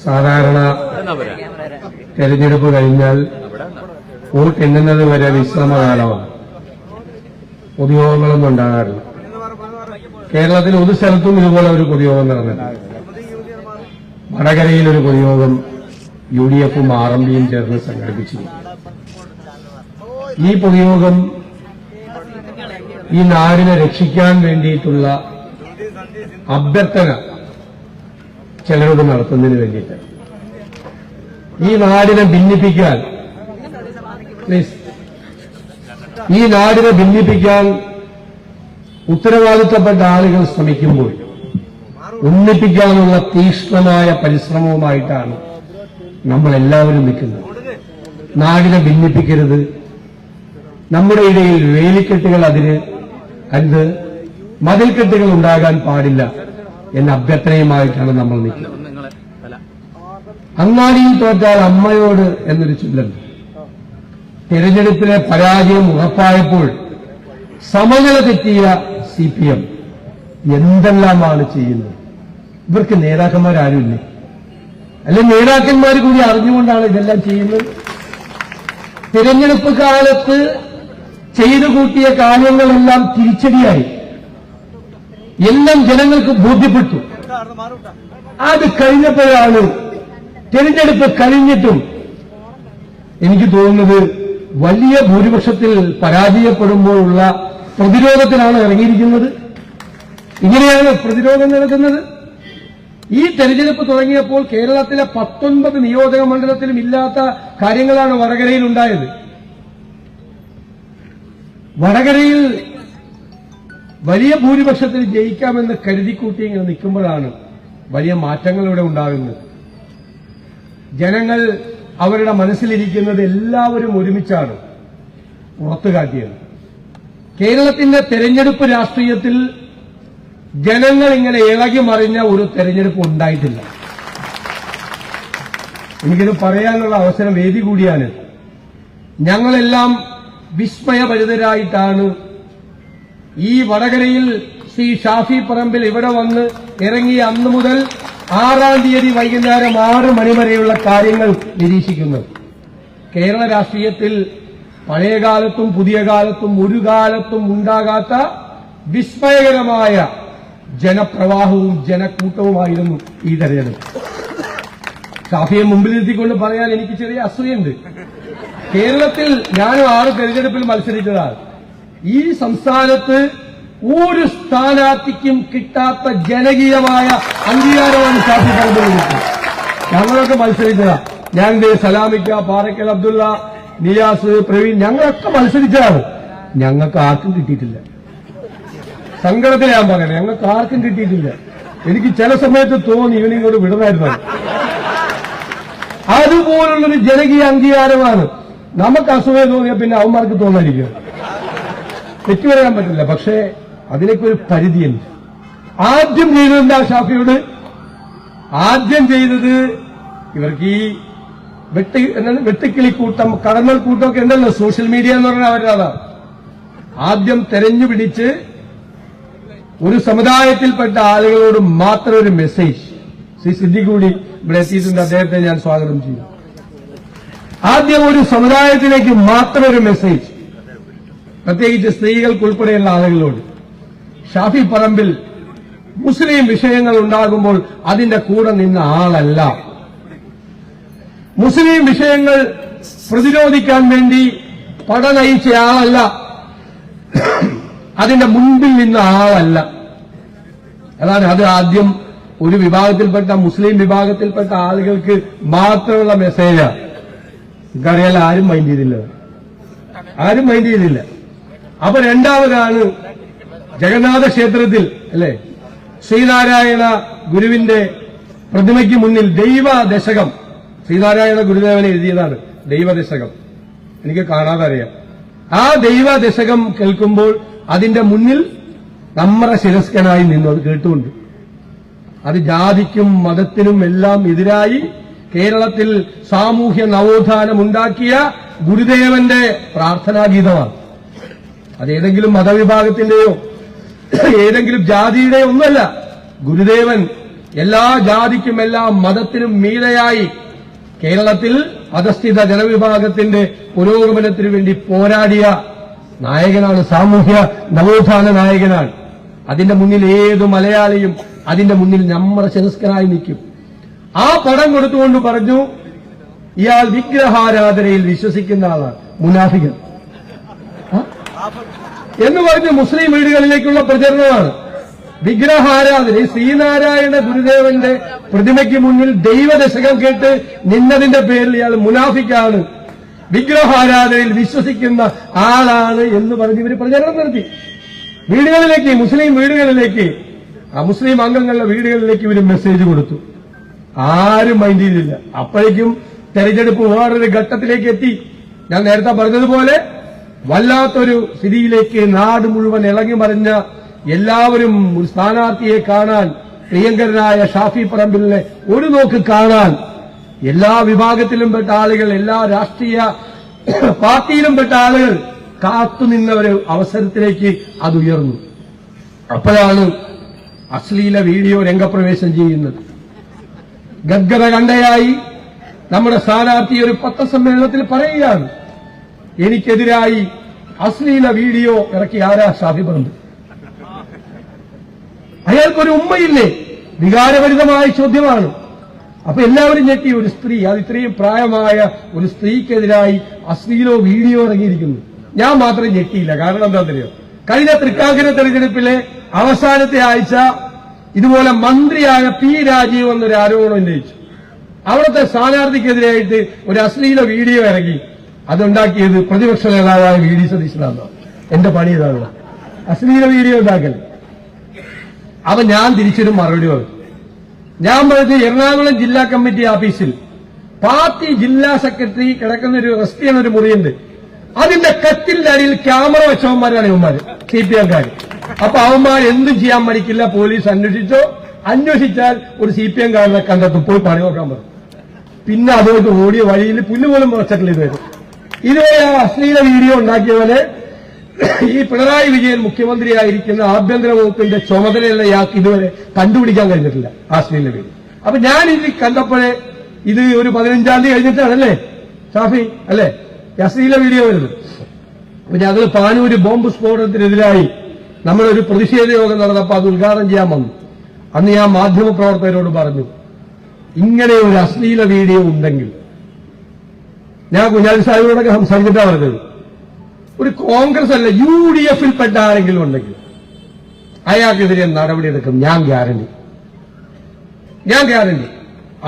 സാധാരണ തെരഞ്ഞെടുപ്പ് കഴിഞ്ഞാൽ വോട്ട് എണ്ണുന്നത് വരെ വിശ്രമകാലമാണ്. പൊതുയോഗങ്ങളൊന്നും ഉണ്ടാകാറില്ല. കേരളത്തിൽ ഒരു സ്ഥലത്തും ഇതുപോലെ ഒരു പൊതുയോഗം നടന്നില്ല. വടകരയിൽ ഒരു പൊതുയോഗം UDF-ഉം RMPയും ചേർന്ന് സംഘടിപ്പിച്ചു. ഈ പൊതുയോഗം ഈ നാടിനെ രക്ഷിക്കാൻ വേണ്ടിയിട്ടുള്ള അഭ്യർത്ഥന ചിലരോട് നടത്തുന്നതിന് വേണ്ടിയിട്ട്, ഈ നാടിനെ ഭിന്നിപ്പിക്കാൻ ഉത്തരവാദിത്തപ്പെട്ട ആളുകൾ ശ്രമിക്കുമ്പോൾ ഒന്നിപ്പിക്കാനുള്ള തീക്ഷ്ണമായ പരിശ്രമവുമായിട്ടാണ് നമ്മളെല്ലാവരും നിൽക്കുന്നത്. നാടിനെ ഭിന്നിപ്പിക്കരുത്, നമ്മുടെ ഇടയിൽ വേലിക്കെട്ടുകൾ അതിന് മതിൽക്കെട്ടുകൾ ഉണ്ടാകാൻ പാടില്ല എന്ന അഭ്യർത്ഥനയുമായിട്ടാണ് നമ്മൾ നിൽക്കുന്നത്. അങ്ങാടിയിൽ തോറ്റാൽ അമ്മയോട് എന്നൊരു ചൊല്ലുണ്ട്. തെരഞ്ഞെടുപ്പിലെ പരാജയം ഉറപ്പായപ്പോൾ സമനില തെറ്റിയ CPM എന്തെല്ലാമാണ് ചെയ്യുന്നത്? ഇവർക്ക് നേതാക്കന്മാരാരുമില്ലേ? അല്ലെ നേതാക്കന്മാർ കൂടി അറിഞ്ഞുകൊണ്ടാണ് ഇതെല്ലാം ചെയ്യുന്നത്? തിരഞ്ഞെടുപ്പ് കാലത്ത് ചെയ്തു കൂട്ടിയ കാര്യങ്ങളെല്ലാം തിരിച്ചടിയായി, എല്ലാം ജനങ്ങൾക്ക് ബോധ്യപ്പെട്ടു. അത് കഴിഞ്ഞപ്പോഴാണ്, തിരഞ്ഞെടുപ്പ് കഴിഞ്ഞിട്ടും എനിക്ക് തോന്നുന്നത് വലിയ ഭൂരിപക്ഷത്തിൽ പരാജയപ്പെടുമ്പോഴുള്ള പ്രതിരോധത്തിലാണ് ഇറങ്ങിയിരിക്കുന്നത്. ഇങ്ങനെയാണ് പ്രതിരോധം നടക്കുന്നത്. ഈ തെരഞ്ഞെടുപ്പ് തുടങ്ങിയപ്പോൾ കേരളത്തിലെ 19 നിയോജക മണ്ഡലത്തിലും ഇല്ലാത്ത കാര്യങ്ങളാണ് വടകരയിൽ ഉണ്ടായത്. വടകരയിൽ വലിയ ഭൂരിപക്ഷത്തിൽ ജയിക്കാമെന്ന് കരുതിക്കൂട്ടി ഇങ്ങനെ നിൽക്കുമ്പോഴാണ് വലിയ മാറ്റങ്ങൾ ഇവിടെ ഉണ്ടാകുന്നത്. ജനങ്ങൾ അവരുടെ മനസ്സിലിരിക്കുന്നത് എല്ലാവരും ഒരുമിച്ചാണ് പുറത്തുകാട്ടിയത്. കേരളത്തിന്റെ തെരഞ്ഞെടുപ്പ് രാഷ്ട്രീയത്തിൽ ജനങ്ങൾ ഇങ്ങനെ ഇളകി മറിഞ്ഞ ഒരു തെരഞ്ഞെടുപ്പ് ഉണ്ടായിട്ടില്ല. എനിക്കിത് പറയാനുള്ള അവസരം വേദി കൂടിയാണ്. ഞങ്ങളെല്ലാം വിസ്മയഭരിതരായിട്ടാണ് ഈ വടകരയിൽ ശ്രീ ഷാഫി പറമ്പിൽ ഇവിടെ വന്ന് ഇറങ്ങിയ അന്നു മുതൽ 6-ാം തീയതി വൈകുന്നേരം 6 മണി വരെയുള്ള കാര്യങ്ങൾ നിരീക്ഷിക്കുന്നത്. കേരള രാഷ്ട്രീയത്തിൽ പഴയകാലത്തും പുതിയ കാലത്തും ഒരു കാലത്തും ഉണ്ടാകാത്ത വിസ്മയകരമായ ജനപ്രവാഹവും ജനക്കൂട്ടവുമായിരുന്നു ഈ തെരഞ്ഞെടുപ്പ്. ഷാഫിയെ മുമ്പിൽ നിർത്തിക്കൊണ്ട് പറയാൻ എനിക്ക് ചെറിയ അസൂയുണ്ട്. കേരളത്തിൽ ഞാനും 6 തെരഞ്ഞെടുപ്പിൽ മത്സരിച്ചതാണ്. ഈ സംസ്ഥാനത്ത് ഒരു സ്ഥാനാർത്ഥിക്കും കിട്ടാത്ത ജനകീയമായ അംഗീകാരമാണ് ഷാഫി പറമ്പിൽ കിട്ടുന്നത്. ഞങ്ങളൊക്കെ മത്സരിച്ചതാ. ഞാൻ സലാമിക്ക, പാറക്കൽ അബ്ദുള്ള, നിയാസ്, പ്രവീൺ, ഞങ്ങളൊക്കെ മത്സരിച്ചതാണ്. ഞങ്ങൾക്ക് ആർക്കും കിട്ടിയിട്ടില്ല. സങ്കടത്തിൽ ഞാൻ പറയണേ, ഞങ്ങൾക്ക് ആർക്കും കിട്ടിയിട്ടില്ല. എനിക്ക് ചില സമയത്ത് തോന്നി ഇവനിങ്ങോട്ട് വിടണമായിരുന്നു. അതുപോലുള്ളൊരു ജനകീയ അംഗീകാരമാണ്. നമുക്ക് അസൂയ തോന്നിയ പിന്നെ അവന്മാർക്ക് തോന്നാതിരിക്കുക, തെറ്റുവരാൻ പറ്റില്ല. പക്ഷേ അതിനൊക്കെ ഒരു പരിധിയുണ്ട്. ആദ്യം ചെയ്തതെന്താ ഷാഫിയോട്? ആദ്യം ചെയ്തത് ഇവർക്ക് ഈ വെട്ടുക്കിളിക്കൂട്ടം, കടന്നൽ കൂട്ടമൊക്കെ ഉണ്ടല്ലോ, സോഷ്യൽ മീഡിയ എന്ന് പറഞ്ഞാൽ അവരതാണ്. ആദ്യം തെരഞ്ഞുപിടിച്ച് ഒരു സമുദായത്തിൽപ്പെട്ട ആളുകളോട് മാത്രം ഒരു മെസ്സേജ്. ശ്രീ സിദ്ദിഖ് കൂടി ഇവിടെ എത്തിയിട്ടുണ്ട്, അദ്ദേഹത്തെ ഞാൻ സ്വാഗതം ചെയ്യും. ആദ്യം ഒരു സമുദായത്തിലേക്ക് മാത്രം ഒരു മെസ്സേജ്, പ്രത്യേകിച്ച് സ്ത്രീകൾക്കുൾപ്പെടെയുള്ള ആളുകളോട്. ഷാഫി പറമ്പിൽ മുസ്ലിം വിഷയങ്ങൾ ഉണ്ടാകുമ്പോൾ അതിന്റെ കൂടെ നിന്ന ആളല്ല. മുസ്ലിം വിഷയങ്ങൾ പ്രതിരോധിക്കാൻ വേണ്ടി പട നയിച്ച ആളല്ല. അതിന്റെ മുൻപിൽ നിന്ന ആളല്ല. അതാണ് അത് ആദ്യം ഒരു വിഭാഗത്തിൽപ്പെട്ട മുസ്ലിം വിഭാഗത്തിൽപ്പെട്ട ആളുകൾക്ക് മാത്രമുള്ള മെസ്സേജാണ്. എനിക്കറിയാല, ആരും മൈൻഡ് ചെയ്തില്ല. അപ്പൊ രണ്ടാമതാണ് ജഗന്നാഥ ക്ഷേത്രത്തിൽ അല്ലെ ശ്രീനാരായണ ഗുരുവിന്റെ പ്രതിമയ്ക്ക് മുന്നിൽ ദൈവദശകം, ശ്രീനാരായണ ഗുരുദേവനെ എഴുതിയതാണ് ദൈവദശകം, എനിക്ക് കാണാതെ അറിയാം. ആ ദൈവദശകം കേൾക്കുമ്പോൾ അതിന്റെ മുന്നിൽ നമ്മുടെ ശിരസ്കനായി നിന്നു അത് കേട്ടുകൊണ്ട്. അത് ജാതിക്കും മതത്തിനും എല്ലാം എതിരായി കേരളത്തിൽ സാമൂഹ്യ നവോത്ഥാനമുണ്ടാക്കിയ ഗുരുദേവന്റെ പ്രാർത്ഥനാഗീതമാണ്. അതേതെങ്കിലും മതവിഭാഗത്തിന്റെയോ ഏതെങ്കിലും ജാതിയുടെയോ ഒന്നുമല്ല. ഗുരുദേവൻ എല്ലാ ജാതിക്കും എല്ലാ മതത്തിനും മീതയായി കേരളത്തിൽ അധസ്ഥിത ജനവിഭാഗത്തിന്റെ പുരോഗമനത്തിനു വേണ്ടി പോരാടിയ നായകനാണ്, സാമൂഹ്യ നവോത്ഥാന നായകനാണ്. അതിന്റെ മുന്നിൽ ഏതു മലയാളിയും അതിന്റെ മുന്നിൽ നമ്രശംസകനായി നിൽക്കും. ആ പടം കൊടുത്തുകൊണ്ട് പറഞ്ഞു, ഇയാൾ വിഗ്രഹാരാധനയിൽ വിശ്വസിക്കുന്ന ആളാണ്, മുനാഫികൻ എന്ന് പറഞ്ഞ് മുസ്ലിം വീടുകളിലേക്കുള്ള പ്രചരണമാണ്. വിഗ്രഹാരാധന, ശ്രീനാരായണ ഗുരുദേവന്റെ പ്രതിമയ്ക്ക് മുന്നിൽ ദൈവദശകം കേട്ട് നിന്നതിന്റെ പേരിൽ ഇയാൾ മുനാഫിക്കാണ്, വിഗ്രഹാരാധനയിൽ വിശ്വസിക്കുന്ന ആളാണ് എന്ന് പറഞ്ഞ് ഇവർ പ്രചരണം നടത്തി. വീടുകളിലേക്ക്, മുസ്ലിം വീടുകളിലേക്ക്, ആ മുസ്ലിം അംഗങ്ങളുടെ വീടുകളിലേക്ക് ഇവർ മെസ്സേജ് കൊടുത്തു. ആരും മൈൻഡ് ചെയ്തില്ല. അപ്പോഴേക്കും തെരഞ്ഞെടുപ്പ് വേറൊരു ഘട്ടത്തിലേക്ക് എത്തി. ഞാൻ നേരത്തെ പറഞ്ഞതുപോലെ വല്ലാത്തൊരു സ്ഥിതിയിലേക്ക് നാട് മുഴുവൻ ഇളകി മറിഞ്ഞ എല്ലാവരും ഒരു സ്ഥാനാർത്ഥിയെ കാണാൻ, പ്രിയങ്കരനായ ഷാഫി പറമ്പിലിനെ ഒരു നോക്ക് കാണാൻ എല്ലാ വിഭാഗത്തിലും പെട്ട ആളുകൾ, എല്ലാ രാഷ്ട്രീയ പാർട്ടിയിലും പെട്ട ആളുകൾ കാത്തുനിന്ന ഒരു അവസരത്തിലേക്ക് അത് ഉയർന്നു. അപ്പോഴാണ് അശ്ലീല വീഡിയോ രംഗപ്രവേശം ചെയ്യുന്നത്. ഗദ്ഗത കണ്ടയായി നമ്മുടെ സ്ഥാനാർത്ഥി ഒരു പത്രസമ്മേളനത്തിൽ പറയുകയാണ്, എനിക്കെതിരായി അശ്ലീല വീഡിയോ ഇറക്കി ആരാ? ഷാഫി പറമ്പിൽ. അയാൾക്കൊരു ഉമ്മയില്ലേ? വികാരഭരിതമായ ചോദ്യമാണ്. അപ്പൊ എല്ലാവരും ഞെട്ടി. ഒരു സ്ത്രീ, അത് ഇത്രയും പ്രായമായ ഒരു സ്ത്രീക്കെതിരായി അശ്ലീലോ വീഡിയോ ഇറങ്ങിയിരിക്കുന്നു. ഞാൻ മാത്രം ഞെട്ടിയില്ല. കാരണം എന്താണെന്നറിയോ? കഴിഞ്ഞ തൃക്കാക്കര തെരഞ്ഞെടുപ്പിലെ അവസാനത്തെ ആഴ്ച ഇതുപോലെ മന്ത്രിയായ പി രാജീവ് എന്നൊരു ആരോപണം ഉന്നയിച്ചു. അവിടുത്തെ സ്ഥാനാർത്ഥിക്കെതിരായിട്ട് ഒരു അശ്ലീല വീഡിയോ ഇറങ്ങി. അതുണ്ടാക്കിയത് പ്രതിപക്ഷ നേതാവായ വി ഡി സതീശനാണ്. എന്റെ പണി ഇതാണ്, അശ്ലീല വീഡിയോ ഉണ്ടാക്കൽ. അപ്പൊ ഞാൻ തിരിച്ചൊരു മറുപടി പറഞ്ഞു. ഞാൻ പറഞ്ഞത്, എറണാകുളം ജില്ലാ കമ്മിറ്റി ഓഫീസിൽ പാർട്ടി ജില്ലാ സെക്രട്ടറി കിടക്കുന്ന ഒരു റെസ്റ്റ് ചെയ്യുന്ന ഒരു മുറിയുണ്ട്. അതിന്റെ കത്തിന്റെ അടിയിൽ ക്യാമറ വെച്ചവന്മാരാണ് ഇവന്മാര്, CPM-കാർ. അപ്പൊ അവന്മാർ എന്തും ചെയ്യാൻ മടിക്കില്ല. പോലീസ് അന്വേഷിച്ചോ, അന്വേഷിച്ചാൽ ഒരു CPM-കാരനെ കണ്ടെത്തും, പോയി പണി നോക്കാൻ പറഞ്ഞു. പിന്നെ അതുകൊണ്ട് ഓടിയ വഴിയിൽ പുല്ലുപോലും മുളച്ചിട്ടില്ല. ഇതുവരെ ആ അശ്ലീല വീഡിയോ ഉണ്ടാക്കിയ പോലെ ഈ പിണറായി വിജയൻ മുഖ്യമന്ത്രിയായിരിക്കുന്ന ആഭ്യന്തര വകുപ്പിന്റെ ചുമതലയുള്ള ഇയാൾക്ക് ഇതുവരെ കണ്ടുപിടിക്കാൻ കഴിഞ്ഞിട്ടില്ല അശ്ലീല വീഡിയോ. അപ്പൊ ഞാൻ ഇത് കണ്ടപ്പോഴേ, ഇത് ഒരു 15-ാം തീയതി കഴിഞ്ഞിട്ടാണല്ലേ ഷാഫി അല്ലേ അശ്ലീല വീഡിയോ വരുന്നത്. അപ്പൊ ഞങ്ങൾ പാനൂര് ബോംബ് സ്ഫോടനത്തിനെതിരായി നമ്മളൊരു പ്രതിഷേധ യോഗം നടന്നപ്പോൾ അത് ഉദ്ഘാടനം ചെയ്യാൻ വന്നു. അന്ന് ഞാൻ മാധ്യമപ്രവർത്തകരോട് പറഞ്ഞു, ഇങ്ങനെ ഒരു അശ്ലീല വീഡിയോ ഉണ്ടെങ്കിൽ, ഞാൻ കുഞ്ഞാലി സാഹിബിനോടൊക്കെ സംസാരിച്ചിട്ടാണ് പറഞ്ഞത്, ഒരു കോൺഗ്രസ് അല്ല UDF-ൽ പെട്ട ആരെങ്കിലും ഉണ്ടെങ്കിൽ അയാൾക്കെതിരെ നടപടിയെടുക്കും. ഞാൻ ഗ്യാരണ്ടി.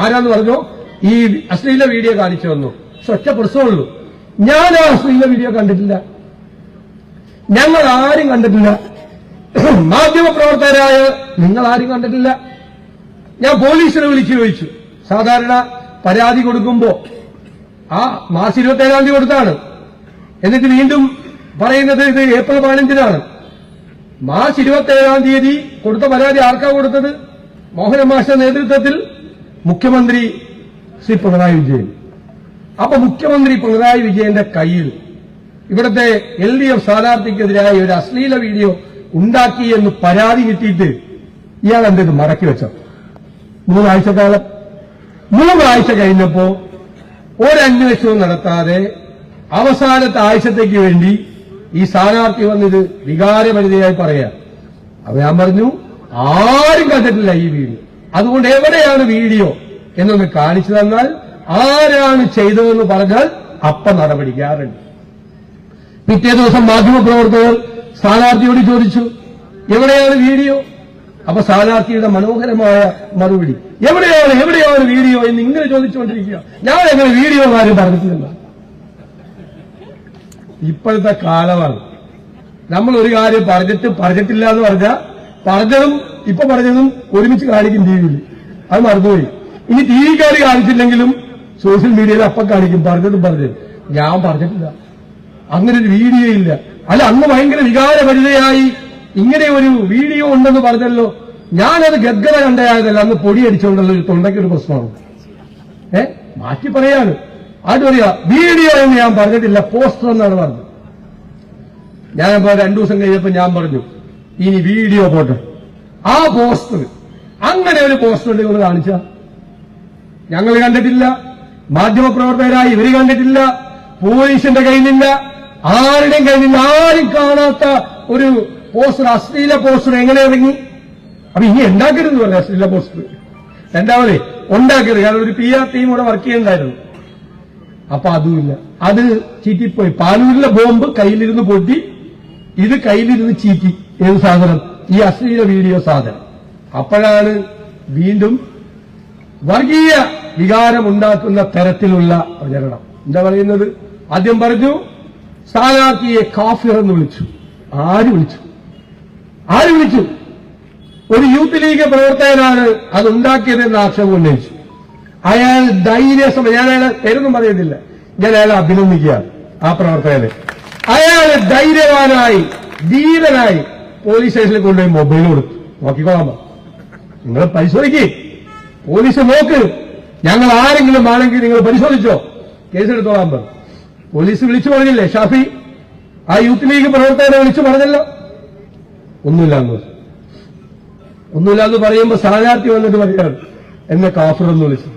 ആരാന്ന് പറഞ്ഞോ? ഈ അശ്ലീല വീഡിയോ കാണിച്ചു വന്നു. ഒറ്റ പ്രശ്നമുള്ളൂ, ഞാൻ ആ അശ്ലീല വീഡിയോ കണ്ടിട്ടില്ല, ഞങ്ങൾ ആരും കണ്ടിട്ടില്ല. മാധ്യമപ്രവർത്തകരായ നിങ്ങൾ ആരും കണ്ടിട്ടില്ല. ഞാൻ പോലീസിനെ വിളിച്ചു ചോദിച്ചു. സാധാരണ പരാതി കൊടുക്കുമ്പോ ആ മാർച്ച് 27-ാം തീയതി കൊടുത്താണ്. എന്നിട്ട് വീണ്ടും പറയുന്നത് ഇത് ഏപ്രിൽ 15-നാണ്. മാർച്ച് 27-ാം തീയതി കൊടുത്ത പരാതി ആർക്കാ കൊടുത്തത്? മോഹന മാഷിന്റെ നേതൃത്വത്തിൽ മുഖ്യമന്ത്രി ശ്രീ പിണറായി വിജയൻ. അപ്പൊ മുഖ്യമന്ത്രി പിണറായി വിജയന്റെ കയ്യിൽ ഇവിടുത്തെ LDF സ്ഥാനാർത്ഥിക്കെതിരായ ഒരു അശ്ലീല വീഡിയോ ഉണ്ടാക്കി എന്ന് പരാതി കിട്ടിയിട്ട് ഇയാൾ എന്തെങ്കിലും മടക്കി വെച്ചോ? 3 ആഴ്ചക്കാലം. 3 ആഴ്ച കഴിഞ്ഞപ്പോ ഒരന്വേഷണവും നടത്താതെ അവസാനത്തെ ആഴ്ചത്തേക്ക് വേണ്ടി ഈ സ്ഥാനാർത്ഥി വന്നിത് വികാരപരിതയായി പറയാം. അപ്പൊ ഞാൻ പറഞ്ഞു, ആരും കണ്ടിട്ടില്ല ഈ വീഡിയോ. അതുകൊണ്ട് എവിടെയാണ് വീഡിയോ എന്നൊന്ന് കാണിച്ചു തന്നാൽ, ആരാണ് ചെയ്തതെന്ന് പറഞ്ഞാൽ അപ്പം നടപടിക്കാറുണ്ട്. പിറ്റേ ദിവസം മാധ്യമപ്രവർത്തകർ സ്ഥാനാർത്ഥിയോട് ചോദിച്ചു, എവിടെയാണ് വീഡിയോ? അപ്പൊ സ്ഥാനാർത്ഥിയുടെ മനോഹരമായ മറുപടി, എവിടെയാണ് വീഡിയോ എന്ന് ഇങ്ങനെ ചോദിച്ചുകൊണ്ടിരിക്കുക. ഞാൻ എങ്ങനെ വീഡിയോ ആരും പറഞ്ഞിട്ടില്ല. ഇപ്പോഴത്തെ കാലമാണ്. നമ്മൾ ഒരു കാര്യം പറഞ്ഞിട്ടില്ല എന്ന് പറഞ്ഞാൽ പറഞ്ഞതും ഇപ്പൊ പറഞ്ഞതും ഒരുമിച്ച് കാണിക്കും ടിവിയിൽ. അത് മറന്നുപോയി. ഇനി ടിവിക്കാർ കാണിച്ചില്ലെങ്കിലും സോഷ്യൽ മീഡിയയിൽ അപ്പം കാണിക്കും പറഞ്ഞതും. ഞാൻ പറഞ്ഞിട്ടില്ല, അങ്ങനെ ഒരു വീഡിയോ ഇല്ല. അല്ല, അന്ന് ഭയങ്കര വികാരഭരിതയായി ഇങ്ങനെ ഒരു വീഡിയോ ഉണ്ടെന്ന് പറഞ്ഞല്ലോ. ഞാനത് ഗദ്ഗത കണ്ടയായതല്ല, അന്ന് പൊടിയടിച്ചുകൊണ്ടുള്ള ഒരു തൊണ്ടയ്ക്കൊരു പ്രശ്നമാണ്. മാറ്റി പറയാണ്. അത് പറയാ, വീഡിയോ എന്ന് ഞാൻ പറഞ്ഞിട്ടില്ല, പോസ്റ്റർ എന്നാണ് പറഞ്ഞത്. ഞാനിപ്പോ 2 ദിവസം കഴിഞ്ഞപ്പോ ഞാൻ പറഞ്ഞു, ഇനി വീഡിയോ പോട്ടെ, ആ പോസ്റ്റർ അങ്ങനെ ഒരു പോസ്റ്റർ നിങ്ങൾ കാണിച്ച ഞങ്ങൾ കണ്ടിട്ടില്ല, മാധ്യമപ്രവർത്തകരായി ഇവര് കണ്ടിട്ടില്ല, പോലീസിന്റെ കയ്യിലില്ല, ആരുടെയും കയ്യിലില്ല. ആരും കാണാത്ത ഒരു പോസ്റ്റർ, അശ്ലീല പോസ്റ്റർ എങ്ങനെ ഇറങ്ങി? അപ്പൊ ഇനി ഉണ്ടാക്കരുത് പറഞ്ഞു അശ്ലീല പോസ്റ്റർ. രണ്ടാമതേ ഉണ്ടാക്കരുത്, കാരണം ഒരു PR ടീം ഇവിടെ വർക്ക് ചെയ്യുന്നുണ്ടായിരുന്നു. അപ്പൊ അതുമില്ല, അത് ചീറ്റിപ്പോയി. പാലൂരിലെ ബോംബ് കയ്യിലിരുന്ന് പൊട്ടി, ഇത് കയ്യിലിരുന്ന് ചീറ്റി. ഏത് സാധനം? ഈ അശ്ലീല വീഡിയോ സാധനം. അപ്പോഴാണ് വീണ്ടും വർഗീയ വികാരമുണ്ടാക്കുന്ന തരത്തിലുള്ള പ്രചരണം. എന്താ പറയുന്നത്? ആദ്യം പറഞ്ഞു സ്ഥാനാർത്ഥിയെ കാഫിർ എന്ന് വിളിച്ചു. ആര് വിളിച്ചു? ഒരു യൂത്ത് ലീഗ് പ്രവർത്തകനാണ് അതുണ്ടാക്കിയതെന്ന് ആക്ഷേപം ഉന്നയിച്ചു. അയാൾ ധൈര്യസമയം, ഞാൻ അയാളെ പേരൊന്നും പറയുന്നില്ല, ഞാൻ അയാളെ അഭിനന്ദിക്കുകയാണ്. ആ പ്രവർത്തകനെ അയാൾ ധൈര്യവാനായി ധീരനായി പോലീസ് സ്റ്റേഷനിൽ കൊണ്ടുപോയി മൊബൈൽ കൊടുത്തു. നോക്കിക്കോളാം, നിങ്ങൾ പരിശോധിക്കേ, പോലീസ് നോക്ക്, ഞങ്ങൾ ആരെങ്കിലും ആണെങ്കിൽ നിങ്ങൾ പരിശോധിച്ചോ, കേസെടുത്തോളാൻ പറഞ്ഞു. പോലീസ് വിളിച്ചു പറഞ്ഞില്ലേ ഷാഫി? ആ യൂത്ത് ലീഗ് പ്രവർത്തകനെ വിളിച്ചു പറഞ്ഞല്ലോ. ഒന്നുമില്ലാന്ന് പറയുമ്പോ സ്ഥാനാർത്ഥി വന്നിട്ട് പറയുകയാണ് എന്നെ കാഫിർ എന്ന് വിളിച്ചു.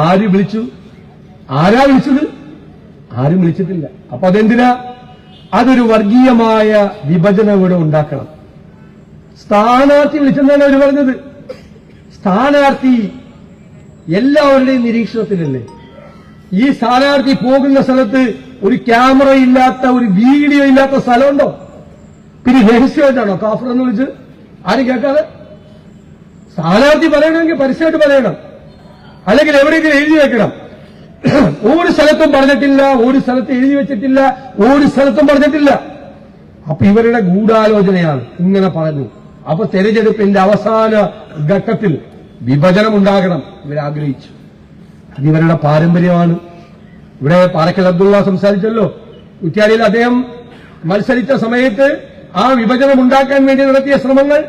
ആര് വിളിച്ചു? ആരാ വിളിച്ചത്? ആരും വിളിച്ചിട്ടില്ല. അപ്പൊ അതെന്തിനാ? അതൊരു വർഗീയമായ വിഭജനം ഇവിടെ ഉണ്ടാക്കണം. സ്ഥാനാർത്ഥി വിളിച്ചെന്നാണ് അവർ പറഞ്ഞത്. സ്ഥാനാർത്ഥി എല്ലാവരുടെയും നിരീക്ഷണത്തിലല്ലേ? ഈ സ്ഥാനാർത്ഥി പോകുന്ന സ്ഥലത്ത് ഒരു ക്യാമറ ഇല്ലാത്ത, ഒരു വീഡിയോ ഇല്ലാത്ത സ്ഥലമുണ്ടോ? പിന്നെ രഹസ്യമായിട്ടാണോ കാഫർ എന്ന് വിളിച്ച്? ആരും കേൾക്കാതെ? സ്ഥാനാർത്ഥി പറയണമെങ്കിൽ പരസ്യമായിട്ട് പറയണം, അല്ലെങ്കിൽ എവിടെയെങ്കിലും എഴുതി വെക്കണം. ഒരു സ്ഥലത്തും പറഞ്ഞിട്ടില്ല, ഒരു സ്ഥലത്ത് എഴുതി വെച്ചിട്ടില്ല, ഒരു സ്ഥലത്തും പറഞ്ഞിട്ടില്ല. അപ്പൊ ഇവരുടെ ഗൂഢാലോചനയാണ് ഇങ്ങനെ പറഞ്ഞു. അപ്പൊ തെരഞ്ഞെടുപ്പിന്റെ അവസാന ഘട്ടത്തിൽ വിഭജനം ഉണ്ടാകണം ഇവരാഗ്രഹിച്ചു. അതിവരുടെ പാരമ്പര്യമാണ്. ഇവിടെ പാറക്കൽ അബ്ദുള്ള സംസാരിച്ചല്ലോ, കുറ്റ്യാടിയിൽ അദ്ദേഹം മത്സരിച്ച സമയത്ത് ആ വിഭജനം ഉണ്ടാക്കാൻ വേണ്ടി നടത്തിയ ശ്രമങ്ങൾ.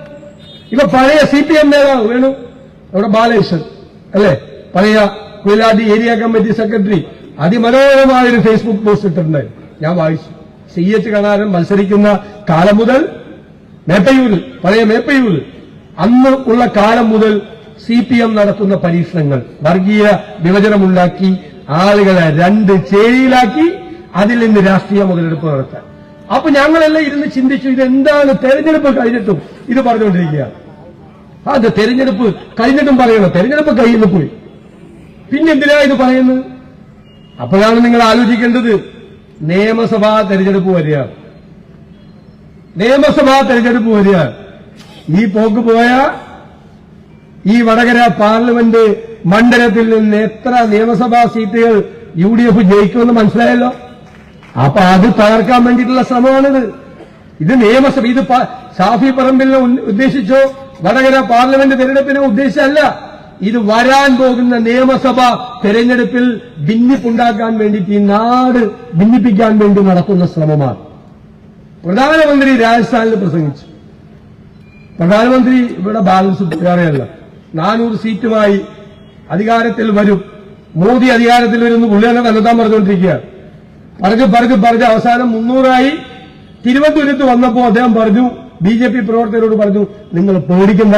ഇപ്പൊ പഴയ CPM നേതാവ് വേണു, അവിടെ ബാലകൃഷ്ണൻ അല്ലെ, പഴയ കൊയിലാണ്ടി ഏരിയ കമ്മിറ്റി സെക്രട്ടറി, അതിമനോഹരമായൊരു ഫേസ്ബുക്ക് പോസ്റ്റ് ഇട്ടിട്ടുണ്ടായി, ഞാൻ വായിച്ചു. CH കണാരൻ മത്സരിക്കുന്ന കാലം മുതൽ മേപ്പയൂരിൽ, പഴയ മേപ്പയൂരിൽ അന്ന് ഉള്ള കാലം മുതൽ CPM നടത്തുന്ന പരീക്ഷണങ്ങൾ, വർഗീയ വിഭജനമുണ്ടാക്കി ആളുകളെ രണ്ട് ചേരിയിലാക്കി അതിൽ നിന്ന് രാഷ്ട്രീയ മുതലെടുപ്പ് നടത്താൻ. അപ്പൊ ഞങ്ങളെല്ലാം ഇരുന്ന് ചിന്തിച്ചു, ഇതെന്താണ്? തെരഞ്ഞെടുപ്പ് കഴിഞ്ഞിട്ടും ഇത് പറഞ്ഞുകൊണ്ടിരിക്കുകയാണ്. അത് തെരഞ്ഞെടുപ്പ് കഴിഞ്ഞിട്ടും പറയണം, തെരഞ്ഞെടുപ്പ് കയ്യിൽ നിന്ന് പോയി, പിന്നെന്തിനാ ഇത് പറയുന്നത്? അപ്പോഴാണ് നിങ്ങൾ ആലോചിക്കേണ്ടത്, നിയമസഭാ തെരഞ്ഞെടുപ്പ് വരികയാണ്. ഈ പോക്ക് പോയ ഈ വടകര പാർലമെന്റ് മണ്ഡലത്തിൽ നിന്ന് എത്ര നിയമസഭാ സീറ്റുകൾ UDF ജയിക്കുമെന്ന് മനസ്സിലായല്ലോ. അപ്പൊ അത് തകർക്കാൻ വേണ്ടിയിട്ടുള്ള ശ്രമമാണിത്. ഇത് നിയമസഭ, ഇത് ഷാഫി പറമ്പിലിനെ ഉദ്ദേശിച്ചോ വടകര പാർലമെന്റ് തെരഞ്ഞെടുപ്പിനെ ഉദ്ദേശിച്ചല്ല. ഇത് വരാൻ പോകുന്ന നിയമസഭാ തെരഞ്ഞെടുപ്പിൽ ഭിന്നിപ്പുണ്ടാക്കാൻ വേണ്ടിയിട്ട്, ഈ നാട് ഭിന്നിപ്പിക്കാൻ വേണ്ടി നടക്കുന്ന ശ്രമമാണ്. പ്രധാനമന്ത്രി രാജസ്ഥാനിൽ പ്രസംഗിച്ചു. പ്രധാനമന്ത്രി ഇവിടെ ബാലൻസ് വേറെയല്ല, 400 സീറ്റുമായി അധികാരത്തിൽ വരും, മോദി അധികാരത്തിൽ വരുന്നു, പുള്ളി തന്നെ തന്നെത്താൻ പറഞ്ഞുകൊണ്ടിരിക്കുകയാണ്. പറഞ്ഞ് അവസാനം 300ആയി. തിരുവനന്തപുരത്ത് വന്നപ്പോൾ അദ്ദേഹം പറഞ്ഞു, BJP പ്രവർത്തകരോട് പറഞ്ഞു, നിങ്ങൾ പേടിക്കണ്ട,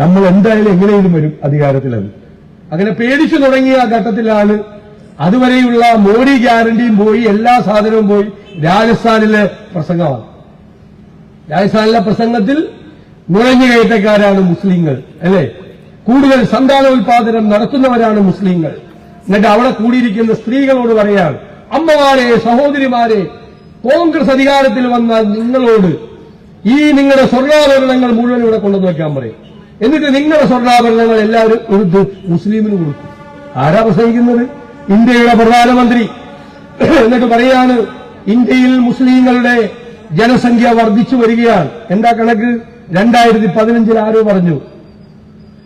നമ്മൾ എന്തായാലും എങ്ങനെയും വരും അധികാരത്തിലെന്ന്. അങ്ങനെ പേടിച്ചു തുടങ്ങിയ ഘട്ടത്തിലാണ് അതുവരെയുള്ള മോഡി ഗ്യാരണ്ടിയും പോയി, എല്ലാ സാധനവും പോയി. രാജസ്ഥാനിലെ പ്രസംഗമാണ്. രാജസ്ഥാനിലെ പ്രസംഗത്തിൽ നുഴഞ്ഞുകയറ്റക്കാരാണ് മുസ്ലിങ്ങൾ അല്ലെ, കൂടുതൽ സന്താനോൽപാദനം നടത്തുന്നവരാണ് മുസ്ലിങ്ങൾ. എന്നിട്ട് അവിടെ കൂടിയിരിക്കുന്ന സ്ത്രീകളോട് പറയാണ്, അമ്മമാരെ, സഹോദരിമാരെ, കോൺഗ്രസ് അധികാരത്തിൽ വന്നാൽ നിങ്ങളോട് ഈ നിങ്ങളുടെ സ്വർണ്ണാഭരണങ്ങൾ മുഴുവൻ ഇവിടെ കൊണ്ടുവന്ന് വയ്ക്കാൻ പറയും. എന്നിട്ട് നിങ്ങളുടെ സ്വർണ്ണാഭരണങ്ങൾ എല്ലാവരും എടുത്ത് മുസ്ലിമിന് കൊടുക്കും. ആരാ പ്രസംഗിക്കുന്നത്? ഇന്ത്യയുടെ പ്രധാനമന്ത്രി. എന്നിട്ട് പറയാണ്, ഇന്ത്യയിൽ മുസ്ലിങ്ങളുടെ ജനസംഖ്യ വർദ്ധിച്ചു വരികയാണ്. എന്താ കണക്ക്? 2015 ആരോ പറഞ്ഞു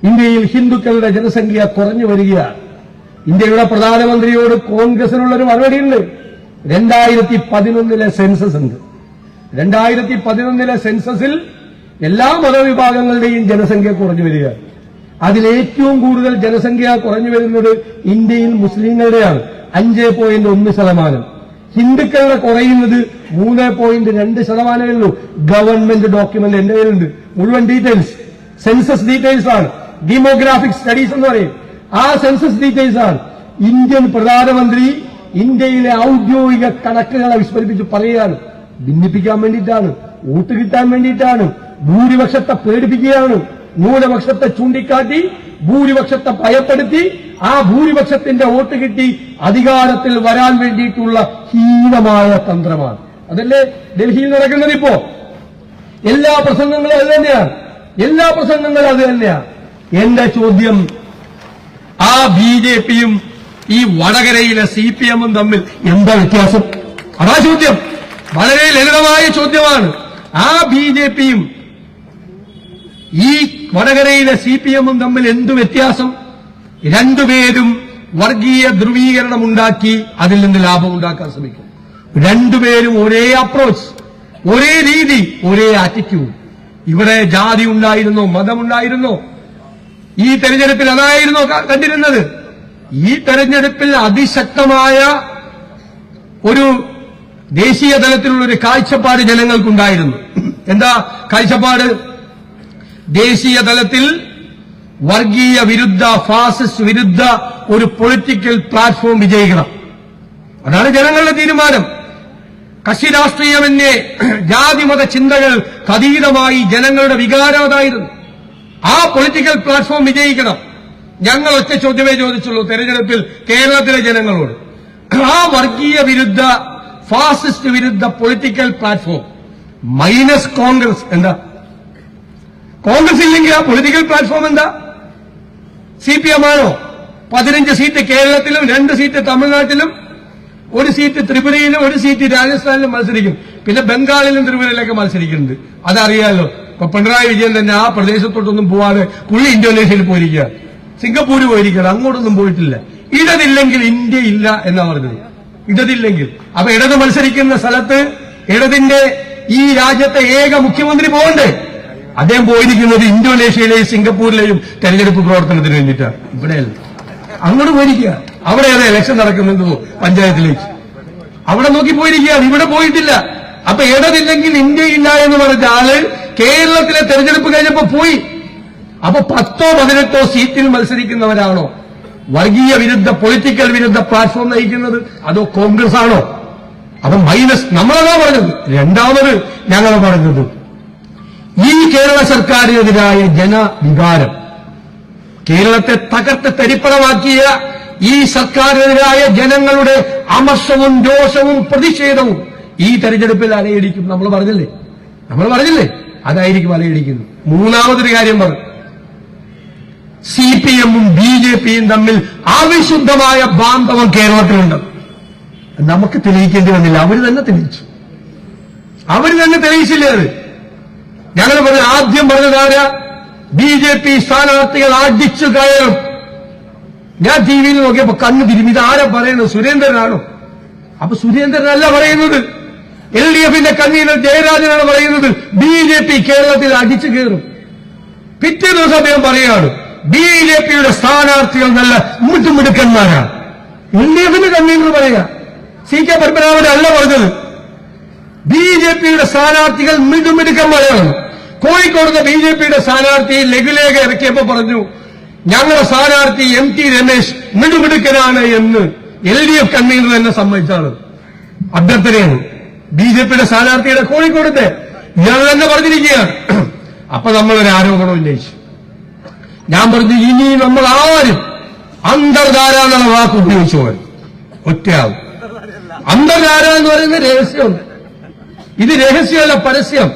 ഇന്ത്യയിൽ ഹിന്ദുക്കളുടെ ജനസംഖ്യ കുറഞ്ഞു വരികയാണ്. ഇന്ത്യയുടെ പ്രധാനമന്ത്രിയോട് കോൺഗ്രസിനുള്ളൊരു മറുപടിയുണ്ട്. 2011 സെൻസസ് ഉണ്ട്. 2011 സെൻസസിൽ എല്ലാ മതവിഭാഗങ്ങളുടെയും ജനസംഖ്യ കുറഞ്ഞു വരികയാണ്. അതിലേറ്റവും കൂടുതൽ ജനസംഖ്യ കുറഞ്ഞു വരുന്നത് ഇന്ത്യയിൽ മുസ്ലിങ്ങളുടെയാണ്, 5.1%. ഹിന്ദുക്കളുടെ കുറയുന്നത് 3.2%. ഉള്ളൂ. ഗവൺമെന്റ് ഡോക്യുമെന്റ് എന്റെ കയ്യിലുണ്ട്, മുഴുവൻ ഡീറ്റെയിൽസ്, സെൻസസ് ഡീറ്റെയിൽസ് ആണ്. ഡെമോഗ്രാഫിക് സ്റ്റഡീസ് എന്ന് പറയും. ആ സെൻസസ് ഡീറ്റെയിൽസ് ആണ് ഇന്ത്യൻ പ്രധാനമന്ത്രി ഇന്ത്യയിലെ ഔദ്യോഗിക കണക്കുകളെ വിസ്മരിപ്പിച്ച് പറയുകയാണ്. ഭിന്നിപ്പിക്കാൻ വേണ്ടിയിട്ടാണ്, വോട്ട് കിട്ടാൻ വേണ്ടിയിട്ടാണ്, ഭൂരിപക്ഷത്തെ പേടിപ്പിക്കുകയാണ്, ന്യൂനപക്ഷത്തെ ചൂണ്ടിക്കാട്ടി ഭൂരിപക്ഷത്തെ ഭയപ്പെടുത്തി ആ ഭൂരിപക്ഷത്തിന്റെ വോട്ട് കിട്ടി അധികാരത്തിൽ വരാൻ വേണ്ടിയിട്ടുള്ള ഹീനമായ തന്ത്രമാണ്. അതല്ലേ ഡൽഹിയിൽ നടക്കുന്നത് ഇപ്പോ? എല്ലാ പ്രസംഗങ്ങളും അത് തന്നെയാണ്, എല്ലാ പ്രസംഗങ്ങളും അത് തന്നെയാണ്. എന്റെ ചോദ്യം, ആ ബിജെപിയും ഈ വടകരയിലെ സിപിഎമ്മും തമ്മിൽ എന്താ വ്യത്യാസം? അതാ ചോദ്യം. വളരെ ലളിതമായ ചോദ്യമാണ്. ആ ബിജെപിയും ഈ വടകരയിലെ സിപിഎമ്മും തമ്മിൽ എന്തു വ്യത്യാസം? രണ്ടുപേരും വർഗീയ ധ്രുവീകരണമുണ്ടാക്കി അതിൽ നിന്ന് ലാഭമുണ്ടാക്കാൻ ശ്രമിക്കും. രണ്ടുപേരും ഒരേ അപ്രോച്ച്, ഒരേ രീതി, ഒരേ ആറ്റിറ്റ്യൂഡ്. ഇവിടെ ജാതി ഉണ്ടായിരുന്നോ, മതമുണ്ടായിരുന്നോ? ഈ തെരഞ്ഞെടുപ്പിൽ അതായിരുന്നോ കണ്ടിരുന്നത്? ഈ തെരഞ്ഞെടുപ്പിൽ അതിശക്തമായ ഒരു ദേശീയ തലത്തിലുള്ള ഒരു കാഴ്ചപ്പാട് ജനങ്ങൾക്കുണ്ടായിരുന്നു. എന്താ കാഴ്ചപ്പാട്? ദേശീയ തലത്തിൽ വർഗീയ വിരുദ്ധ, ഫാസിസ്റ്റ് വിരുദ്ധ ഒരു പൊളിറ്റിക്കൽ പ്ലാറ്റ്ഫോം വിജയിക്കണം. അതാണ് ജനങ്ങളുടെ തീരുമാനം. കക്ഷി രാഷ്ട്രീയമെന്നെ ജാതിമത ചിന്തകൾ അതീതമായി ജനങ്ങളുടെ വികാരം അതായിരുന്നു. ആ പൊളിറ്റിക്കൽ പ്ലാറ്റ്ഫോം വിജയിക്കണം. ഞങ്ങൾ ഒറ്റ ചോദ്യമേ ചോദിച്ചുള്ളൂ തെരഞ്ഞെടുപ്പിൽ കേരളത്തിലെ ജനങ്ങളോട്. ആ വർഗീയ വിരുദ്ധ, ഫാസിസ്റ്റ് വിരുദ്ധ പൊളിറ്റിക്കൽ പ്ലാറ്റ്ഫോം മൈനസ് കോൺഗ്രസ് എന്താ? കോൺഗ്രസ് ഇല്ലെങ്കിൽ ആ പൊളിറ്റിക്കൽ പ്ലാറ്റ്ഫോം എന്താ? സിപിഎം ആണോ? 15 സീറ്റ് കേരളത്തിലും 2 സീറ്റ് തമിഴ്നാട്ടിലും 1 സീറ്റ് ത്രിപുരയിലും 1 സീറ്റ് രാജസ്ഥാനിലും മത്സരിക്കും. പിന്നെ ബംഗാളിലും ത്രിപുരയിലൊക്കെ മത്സരിക്കുന്നുണ്ട്. അതറിയാലോ. ഇപ്പൊ പിണറായി വിജയൻ തന്നെ ആ പ്രദേശത്തോട്ടൊന്നും പോവാതെ പുള്ളി ഇന്തോനേഷ്യയിൽ പോയിരിക്കുക, സിംഗപ്പൂര് പോയിരിക്കുക, അങ്ങോട്ടൊന്നും പോയിട്ടില്ല. ഇടതില്ലെങ്കിൽ ഇന്ത്യ ഇല്ല എന്നാ പറഞ്ഞത്. ഇടതില്ലെങ്കിൽ അപ്പൊ ഇടത് മത്സരിക്കുന്ന സ്ഥലത്ത് ഇടതിന്റെ ഈ രാജ്യത്തെ ഏക മുഖ്യമന്ത്രി പോകണ്ടേ? അദ്ദേഹം പോയിരിക്കുന്നത് ഇന്തോനേഷ്യയിലെയും സിംഗപ്പൂരിലെയും തെരഞ്ഞെടുപ്പ് പ്രവർത്തനത്തിന് വേണ്ടിയിട്ടാണ്. ഇവിടെയല്ല, അങ്ങോട്ട് പോയിരിക്കുക. അവിടെ ഏതാ ഇലക്ഷൻ നടക്കുന്നത് പഞ്ചായത്തിലേക്ക്, അവിടെ നോക്കി പോയിരിക്കുകയാണ്. ഇവിടെ പോയിട്ടില്ല. അപ്പൊ ഇടതില്ലെങ്കിൽ ഇന്ത്യ ഇല്ല എന്ന് പറഞ്ഞ ആള് കേരളത്തിലെ തെരഞ്ഞെടുപ്പ് കഴിഞ്ഞപ്പോ പോയി. അപ്പൊ 10ഓ 18ഓ സീറ്റിൽ മത്സരിക്കുന്നവരാണോ വർഗീയ വിരുദ്ധ, പൊളിറ്റിക്കൽ വിരുദ്ധ പ്ലാറ്റ്ഫോം നയിക്കുന്നത്? അതോ കോൺഗ്രസ് ആണോ? അപ്പൊ മൈനസ് നമ്മളതാ പറഞ്ഞത്. രണ്ടാമത് ഞങ്ങൾ പറഞ്ഞത്, ഈ കേരള സർക്കാരിനെതിരായ ജനവികാരം, കേരളത്തെ തകർത്ത് തരിപ്പണമാക്കിയ ഈ സർക്കാരിനെതിരായ ജനങ്ങളുടെ അമർഷവും രോഷവും പ്രതിഷേധവും ഈ തെരഞ്ഞെടുപ്പിൽ അലയടിക്കും. നമ്മൾ പറഞ്ഞില്ലേ അതായിരിക്കും അലയടിക്കുന്നത്. മൂന്നാമതൊരു കാര്യം പറഞ്ഞു, സിപിഎമ്മും ബിജെപിയും തമ്മിൽ അവിശുദ്ധമായ ബാന്ധവം കേരളത്തിലുണ്ട്. നമുക്ക് തെളിയിക്കേണ്ടി വന്നില്ല, അവർ തന്നെ തെളിയിച്ചില്ലേ? അത് ഞങ്ങൾ പറഞ്ഞ ആദ്യം പറഞ്ഞതാരാ? ബിജെപി സ്ഥാനാർത്ഥികൾ അടിച്ചു കയറും. ഞാൻ ടിവിയിൽ നോക്കിയപ്പോ കണ്ണു തിരുമി. ഇതാരാ പറയുന്നത്? സുരേന്ദ്രനാണോ? അപ്പൊ സുരേന്ദ്രനല്ല പറയുന്നത്, LDFന്റെ കൺവീനർ ജയരാജനാണ് പറയുന്നത്. ബിജെപി കേരളത്തിൽ അടിച്ചു കയറും. പിറ്റേ ദിവസം അദ്ദേഹം പറയുകയാണ്, ബിജെപിയുടെ സ്ഥാനാർത്ഥികൾ നല്ല മുട്ടുമിടുക്കന്മാരാണ്. LDFന്റെ കൺവീനർ പറയുക, CK പത്മനാഭൻ അല്ല പറഞ്ഞത്. ബിജെപിയുടെ സ്ഥാനാർത്ഥികൾ മിടുമിടുക്കന്മാരാണ്. കോഴിക്കോട് ബിജെപിയുടെ സ്ഥാനാർത്ഥി ലഘുലേഖ ഇറക്കിയപ്പോ പറഞ്ഞു, ഞങ്ങളുടെ സ്ഥാനാർത്ഥി MT രമേശ് മിടുമിടുക്കനാണ് എന്ന് LDF കൺവീനർ തന്നെ സമ്മതിച്ചാണ്. അഭ്യർത്ഥനയാണ് ബിജെപിയുടെ സ്ഥാനാർത്ഥിയുടെ കോഴിക്കോടത്തെ. ഇയാൾ തന്നെ പറഞ്ഞിരിക്കുകയാണ്. അപ്പൊ നമ്മളൊരു ആരോപണം ഉന്നയിച്ചു. ഞാൻ പറഞ്ഞു, ഇനി നമ്മൾ ആരും അന്തർധാര എന്നുള്ള വാക്ക് ഉപയോഗിച്ചു പോയി. ഒറ്റയാവും. അന്തർധാര എന്ന് പറയുന്നത് രഹസ്യമുണ്ട്. ഇത് രഹസ്യമല്ല, പരസ്യം.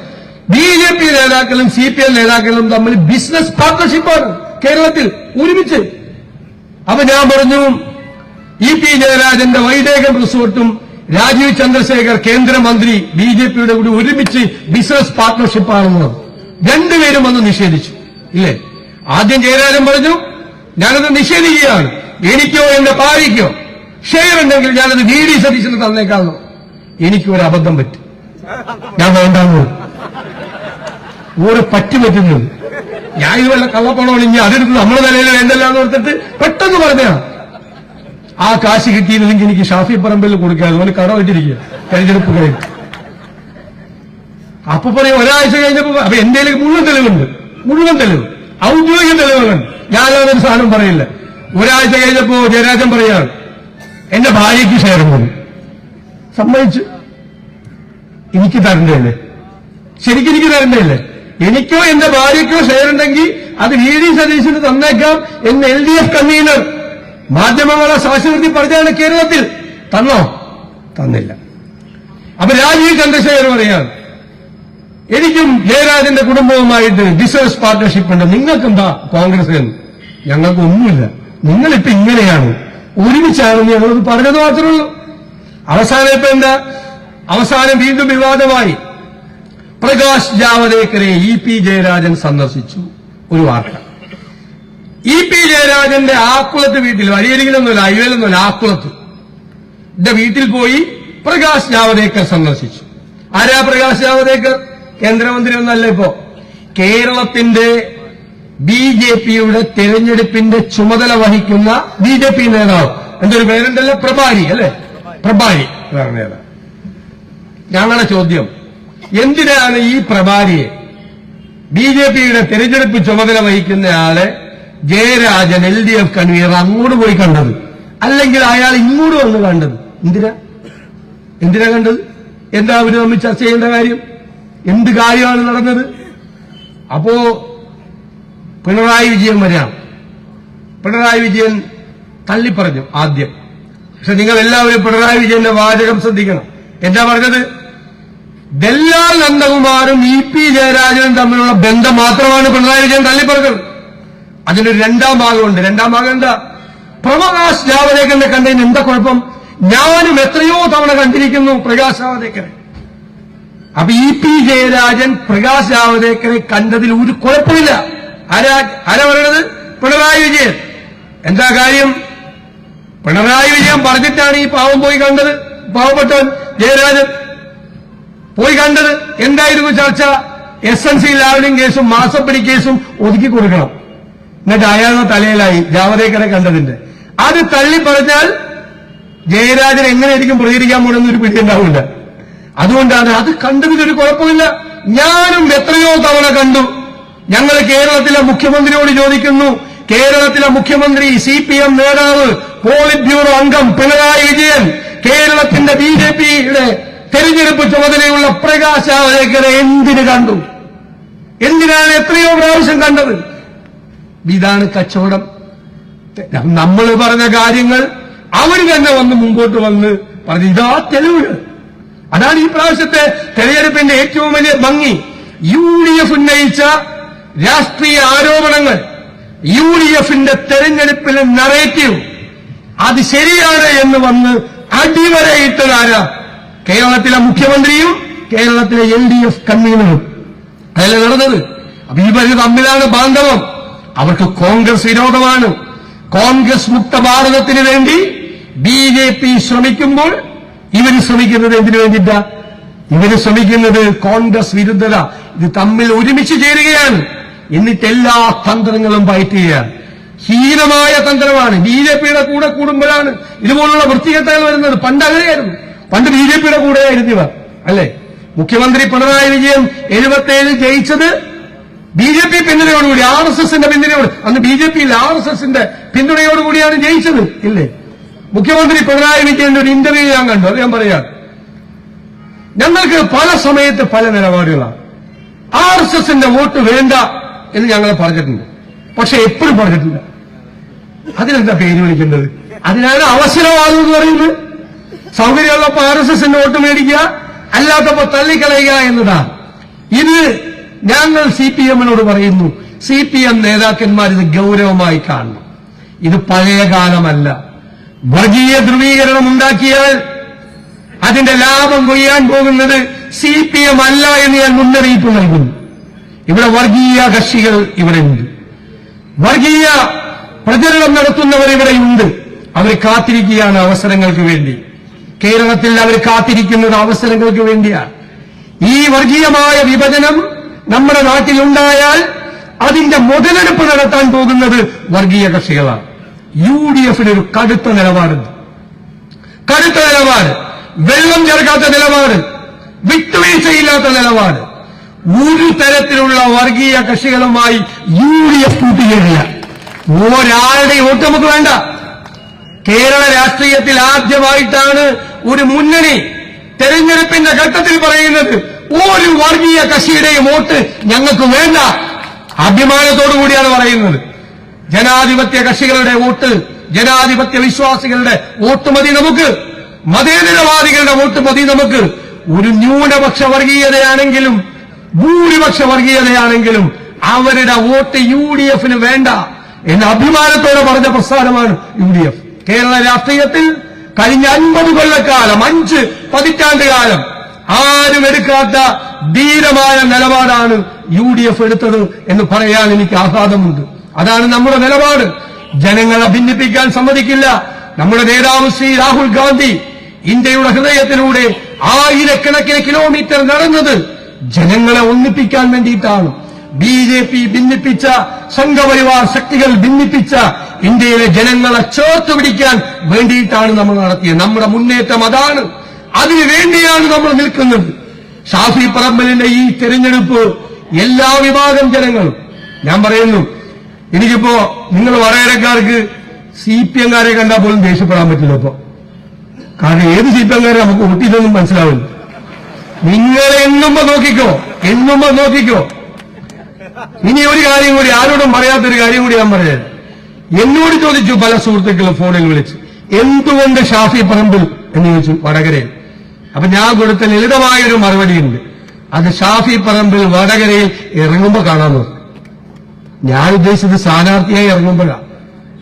ബിജെപി നേതാക്കളും CPM നേതാക്കളും തമ്മിൽ ബിസിനസ് പാർട്ണർഷിപ്പാണ് കേരളത്തിൽ ഒരുമിച്ച്. അപ്പൊ ഞാൻ പറഞ്ഞു, EP ജയരാജന്റെ വൈദേകം റിസോർട്ടും രാജീവ് ചന്ദ്രശേഖർ കേന്ദ്രമന്ത്രി ബിജെപിയുടെ കൂടി ഒരുമിച്ച് ബിസിനസ് പാർട്ണർഷിപ്പാണെന്ന് രണ്ടുപേരും വന്ന് നിഷേധിച്ചു. ഇല്ലേ? ആദ്യം ജയരാജൻ പറഞ്ഞു, ഞാനത് നിഷേധിക്കുകയാണ്, എനിക്കോ എന്റെ ഭാര്യയ്ക്കോ ഷെയർ ഉണ്ടെങ്കിൽ ഞാനത് VD സതീശന് തന്നേക്കാണോ. എനിക്ക് ഒരു അബദ്ധം പറ്റി, ഞാൻ വേണ്ടാന്ന് ഒരു പറ്റുന്നു. ഞാൻ ഇത് വല്ല കള്ളപ്പണമാണ്, ഇനി അതെടുത്ത് നമ്മുടെ നിലയിൽ വേണ്ടല്ലാന്ന് ഓർത്തിട്ട് പെട്ടെന്ന് പറഞ്ഞാണ്. ആ കാശ് കിട്ടിയിരുന്നെങ്കിൽ എനിക്ക് ഷാഫി പറമ്പിൽ കൊടുക്കുക, അതുപോലെ കടമായിട്ടിരിക്കുക തെരഞ്ഞെടുപ്പ് കഴിഞ്ഞ്. അപ്പൊ പറയും ഒരാഴ്ച കഴിഞ്ഞപ്പോ അപ്പൊ എന്റെ മുഴുവൻ തെളിവ് ഔദ്യോഗിക തെളിവുകളുണ്ട്. ഞാനതൊരു സാധനം പറയില്ല. ഒരാഴ്ച കഴിഞ്ഞപ്പോ ജയരാജൻ പറയാണ് എന്റെ ഭാര്യയ്ക്ക് ഷെയർ പോയി. സമ്മതിച്ചു. എനിക്ക് തരണ്ടല്ലേ? ശരിക്കും എനിക്ക് തരണ്ടല്ലേ? എനിക്കോ എന്റെ ഭാര്യയ്ക്കോ ഷെയർ ഉണ്ടെങ്കിൽ അത് VD സതീശന് തന്നേക്കാം എന്ന് LDF കൺവീനർ മാധ്യമങ്ങളെ സാക്ഷ്യപ്പെടുത്തി പറഞ്ഞാണ് കേരളത്തിൽ. തന്നോ? തന്നില്ല. അപ്പൊ രാജീവ് ചന്ദ്രശേഖർ പറയാണ് എനിക്കും ജയരാജന്റെ കുടുംബവുമായിട്ട് ബിസിനസ് പാർട്ണർഷിപ്പ് ഉണ്ട്, നിങ്ങൾക്കെന്താ കോൺഗ്രസ്? ഞങ്ങൾക്കൊന്നുമില്ല, നിങ്ങളിപ്പോ ഇങ്ങനെയാണ്, ഒരുമിച്ചാണെന്ന് ഞങ്ങളത് പറഞ്ഞത് മാത്രമേ ഉള്ളൂ. അവസാനം ഇപ്പൊ എന്താ? അവസാനം വീണ്ടും വിവാദമായി. പ്രകാശ് ജാവദേക്കറെ EP ജയരാജൻ സന്ദർശിച്ചു. ഒരു വാർത്ത. EP ജയരാജന്റെ ആക്കുളത്ത് വീട്ടിൽ, വഴിയരികിലൊന്നുമില്ല, ഹൈവേയിലൊന്നുമില്ല, ആക്കുളത്ത് വീട്ടിൽ പോയി പ്രകാശ് ജാവദേക്കർ സന്ദർശിച്ചു. ആരാ പ്രകാശ് ജാവദേക്കർ? കേന്ദ്രമന്ത്രി ഒന്നല്ല. ഇപ്പോ കേരളത്തിന്റെ BJPയുടെ തെരഞ്ഞെടുപ്പിന്റെ ചുമതല വഹിക്കുന്ന BJP നേതാവ്, എന്തൊരു പേരുണ്ടല്ലോ, പ്രഭാരി അല്ലെ? പ്രഭാരി നേതാവ്. ഞങ്ങളുടെ ചോദ്യം, എന്തിനാണ് ഈ പ്രഭാരിയെ, BJPയുടെ തെരഞ്ഞെടുപ്പ് ചുമതല വഹിക്കുന്നയാളെ ജയരാജൻ LDF കൺവീനർ അങ്ങോട്ട് പോയി കണ്ടത്, അല്ലെങ്കിൽ അയാൾ ഇങ്ങോട്ട് വന്ന് കണ്ടത്? എന്തിനാ കണ്ടത്? എന്താ അവര് തമ്മിൽ ചർച്ച ചെയ്യേണ്ട കാര്യം? എന്ത് കാര്യമാണ് നടന്നത്? അപ്പോ പിണറായി വിജയൻ വരാം. പിണറായി വിജയൻ തള്ളിപ്പറഞ്ഞു ആദ്യം. പക്ഷെ നിങ്ങൾ എല്ലാവരും പിണറായി വിജയന്റെ വാചകം ശ്രദ്ധിക്കണം. എന്താ പറഞ്ഞത്? ദല്ലാൽ നന്ദകുമാറും EP ജയരാജനും തമ്മിലുള്ള ബന്ധം മാത്രമാണ് പിണറായി വിജയൻ തള്ളിപ്പറഞ്ഞത്. അതിനൊരു രണ്ടാം ഭാഗമുണ്ട്. രണ്ടാം ഭാഗം എന്താ? പ്രകാശ് ജാവദേക്കറിനെ കണ്ടതിന് എന്താ കുഴപ്പം? ഞാനും എത്രയോ തവണ കണ്ടിരിക്കുന്നു പ്രകാശ് ജാവദേക്കറെ. അപ്പൊ EP ജയരാജൻ പ്രകാശ് ജാവദേക്കറെ കണ്ടതിൽ ഒരു കുഴപ്പമില്ല. ആരാ പറയണത്? പിണറായി വിജയൻ. എന്താ കാര്യം? പിണറായി വിജയൻ പറഞ്ഞിട്ടാണ് ഈ പാവം പോയി കണ്ടത്. പാവപ്പെട്ടവൻ ജയരാജൻ പോയി കണ്ടത്. എന്തായിരുന്നു ചർച്ച? SNC ലാവലിംഗ് കേസും മാസപ്പടി കേസും ഒതുക്കി കൊടുക്കണം. എന്നിട്ട് അയാളുടെ തലയിലായി ജാവദേക്കറെ കണ്ടതിന്റെ. അത് തള്ളി പറഞ്ഞാൽ ജയരാജൻ എങ്ങനെയായിരിക്കും പ്രതികരിക്കാൻ പോണെന്ന് ഒരു പിടിയുണ്ടാവില്ല. അതുകൊണ്ടാണ് അത് കണ്ടതിലൊരു കുഴപ്പമില്ല. ഞാനും എത്രയോ തവണ കണ്ടു. ഞങ്ങൾ കേരളത്തിലെ മുഖ്യമന്ത്രിയോട് ചോദിക്കുന്നു, കേരളത്തിലെ മുഖ്യമന്ത്രി, CPM നേതാവ്, പോളിറ്റ് ബ്യൂറോ അംഗം പിണറായി വിജയൻ, കേരളത്തിന്റെ BJPയുടെ തെരഞ്ഞെടുപ്പ് ചുമതലയുള്ള പ്രകാശ് ജാവദേക്കറെ എന്തിന് കണ്ടു? എന്തിനാണ് എത്രയോ പ്രാവശ്യം കണ്ടത്? ഇതാണ് കച്ചവടം. നമ്മൾ പറഞ്ഞ കാര്യങ്ങൾ അവർ തന്നെ വന്ന് മുമ്പോട്ട് വന്ന് പറഞ്ഞു, ഇതാ തെളിവുകൾ. അതാണ് ഈ പ്രാവശ്യത്തെ തെരഞ്ഞെടുപ്പിന്റെ ഏറ്റവും വലിയ ഭംഗി. UDF ഉന്നയിച്ച രാഷ്ട്രീയ ആരോപണങ്ങൾ, UDFന്റെ തെരഞ്ഞെടുപ്പിലെ നറേറ്റീവ്, അത് ശരിയാണ് എന്ന് വന്ന് അടിവരയിട്ടതാരാ? കേരളത്തിലെ മുഖ്യമന്ത്രിയും കേരളത്തിലെ LDF കൺവീനറും. അതല്ല നടന്നത്. അപ്പൊ ഇവര് തമ്മിലാണ് ബാന്ധവം. അവർക്ക് കോൺഗ്രസ് വിരോധമാണ്. കോൺഗ്രസ് മുക്ത ഭാരതത്തിന് വേണ്ടി BJP ശ്രമിക്കുമ്പോൾ ഇവര് ശ്രമിക്കുന്നത് എന്തിനു വേണ്ടിയിട്ടാ? ഇവര് ശ്രമിക്കുന്നത് കോൺഗ്രസ് വിരുദ്ധത. ഇത് തമ്മിൽ ഒരുമിച്ച് ചേരുകയാണ്. എന്നിട്ട് എല്ലാ തന്ത്രങ്ങളും പയറ്റുകയാണ്. ഹീനമായ തന്ത്രമാണ്. BJPയുടെ കൂടെ കൂടുമ്പോഴാണ് ഇതുപോലുള്ള വൃത്തികെട്ടകൾ വരുന്നത്. പണ്ട് അങ്ങനെയായിരുന്നു. പണ്ട് BJPയുടെ കൂടെയായിരുന്നു ഇവർ, അല്ലേ? മുഖ്യമന്ത്രി പിണറായി വിജയൻ 77 ജയിച്ചത് BJP പിന്തുണയോടുകൂടി, RSSന്റെ പിന്തുണയോട്. അന്ന് BJP ഇല്ല, RSSന്റെ പിന്തുണയോടുകൂടിയാണ് ജയിച്ചത്, ഇല്ലേ? മുഖ്യമന്ത്രി പിണറായി വിജയന്റെ ഒരു ഇന്റർവ്യൂ ഞാൻ കണ്ടു. അത് ഞാൻ പറയാം. ഞങ്ങൾക്ക് പല സമയത്ത് പല നിലപാടുകളാണ്. RSSന്റെ വോട്ട് വേണ്ട എന്ന് ഞങ്ങൾ പറഞ്ഞിട്ടുണ്ട്, പക്ഷെ എപ്പോഴും പറഞ്ഞിട്ടില്ല. അതിനെന്താ പേര് വിളിക്കേണ്ടത്? അതിനാണ് അവസരവാദം എന്ന് പറയുന്നത്. സൗകര്യമുള്ളപ്പോ RSSന്റെ വോട്ട് മേടിക്കുക, അല്ലാത്തപ്പോ തള്ളിക്കളയുക എന്നതാണ്. ഇത് ഞങ്ങൾ CPMനോട് പറയുന്നു. CPM നേതാക്കന്മാർ ഇത് ഗൗരവമായി കാണണം. ഇത് പഴയ കാലമല്ല. വർഗീയ ധ്രുവീകരണം ഉണ്ടാക്കിയാൽ അതിന്റെ ലാഭം കൊയ്യാൻ പോകുന്നത് CPM അല്ല എന്ന് ഞാൻ മുന്നറിയിപ്പ് നൽകുന്നു. ഇവിടെ വർഗീയ കക്ഷികൾ ഇവിടെയുണ്ട്. വർഗീയ പ്രചരണം നടത്തുന്നവർ ഇവിടെയുണ്ട്. അവർ കാത്തിരിക്കുകയാണ് അവസരങ്ങൾക്ക് വേണ്ടി. കേരളത്തിൽ അവർ കാത്തിരിക്കുന്നത് അവസരങ്ങൾക്ക് വേണ്ടിയാണ്. ഈ വർഗീയമായ വിഭജനം നമ്മുടെ നാട്ടിലുണ്ടായാൽ അതിന്റെ മുതലെടുപ്പ് നടത്താൻ പോകുന്നത് വർഗീയ കക്ഷികളാണ്. UDFനൊരു കടുത്ത നിലപാടുണ്ട്. കടുത്ത നിലപാട്, വെള്ളം ചേർക്കാത്ത നിലപാട്, വിട്ടുവീഴ്ചയില്ലാത്ത നിലപാട്. ഒരു തരത്തിലുള്ള വർഗീയ കക്ഷികളുമായി UDF കൂട്ടുകയില്ല. ഒരാളുടെ വോട്ട് നമുക്ക് വേണ്ട. കേരള രാഷ്ട്രീയത്തിൽ ആദ്യമായിട്ടാണ് ഒരു മുന്നണി തെരഞ്ഞെടുപ്പിന്റെ ഘട്ടത്തിൽ പറയുന്നത് ഒരു വർഗീയ കക്ഷിയുടെയും വോട്ട് ഞങ്ങൾക്ക് വേണ്ട. അഭിമാനത്തോടുകൂടിയാണ് പറയുന്നത്. ജനാധിപത്യ കക്ഷികളുടെ വോട്ട്, ജനാധിപത്യ വിശ്വാസികളുടെ വോട്ട് മതി നമുക്ക്, മതേതരവാദികളുടെ വോട്ട് മതി നമുക്ക്. ഒരു ന്യൂനപക്ഷ വർഗീയതയാണെങ്കിലും ഭൂരിപക്ഷ വർഗീയതയാണെങ്കിലും അവരുടെ വോട്ട് UDF വേണ്ട എന്ന് അഭിമാനത്തോടെ പറഞ്ഞ പ്രസ്ഥാനമാണ് UDF. കേരള രാഷ്ട്രീയത്തിൽ കഴിഞ്ഞ 50 കൊല്ലക്കാലം, 5 പതിറ്റാണ്ട് കാലം ആരും എടുക്കാത്ത ധീരമായ നിലപാടാണ് UDF എടുത്തത് എന്ന് പറയാൻ എനിക്ക് ആഹ്ലാദമുണ്ട്. അതാണ് നമ്മുടെ നിലപാട്. ജനങ്ങളെ ഭിന്നിപ്പിക്കാൻ സമ്മതിക്കില്ല. നമ്മുടെ നേതാവ് ശ്രീ രാഹുൽ ഗാന്ധി ഇന്ത്യയുടെ ഹൃദയത്തിലൂടെ ആയിരക്കണക്കിന് കിലോമീറ്റർ നടന്നത് ജനങ്ങളെ ഒന്നിപ്പിക്കാൻ വേണ്ടിയിട്ടാണ്. BJP ഭിന്നിപ്പിച്ച, സംഘപരിവാർ ശക്തികൾ ഭിന്നിപ്പിച്ച ഇന്ത്യയിലെ ജനങ്ങളെ ചേർത്ത് പിടിക്കാൻ വേണ്ടിയിട്ടാണ് നമ്മൾ നടത്തിയത്. നമ്മുടെ മുന്നേറ്റം അതാണ്. അതിനു വേണ്ടിയാണ് നമ്മൾ നിൽക്കുന്നത്. ഷാഫി പറമ്പലിന്റെ ഈ തെരഞ്ഞെടുപ്പ് എല്ലാ വിഭാഗം ജനങ്ങളും, ഞാൻ പറയുന്നു, എനിക്കിപ്പോ നിങ്ങൾ വടകരക്കാർക്ക് CPM-കാരെ കണ്ടാൽ പോലും ദേഷ്യപ്പെടാൻ പറ്റില്ല. ഇപ്പൊ കാരണം ഏത് CPM-കാരെ നമുക്ക് വോട്ടില്ലെന്നും മനസ്സിലാവില്ല. നിങ്ങൾ എണ്ണുമ്പോ നോക്കിക്കോ. ഇനി ഒരു കാര്യം കൂടി, ആരോടും പറയാത്തൊരു കാര്യം കൂടി ഞാൻ പറയാം. എന്നോട് ചോദിച്ചു പല സുഹൃത്തുക്കളും ഫോണിൽ വിളിച്ച്, എന്തുകൊണ്ട് ഷാഫി പറമ്പിൽ എന്ന് ചോദിച്ചു വടകരയിൽ. അപ്പൊ ഞാൻ കൊടുത്ത ലളിതമായൊരു മറുപടിയുണ്ട്. അത് ഷാഫി പറമ്പിൽ വടകരയിൽ ഇറങ്ങുമ്പോ കാണാൻ നോക്കും. ഞാൻ ഉദ്ദേശിച്ചത് സ്ഥാനാർത്ഥിയായി ഇറങ്ങുമ്പോഴാണ്.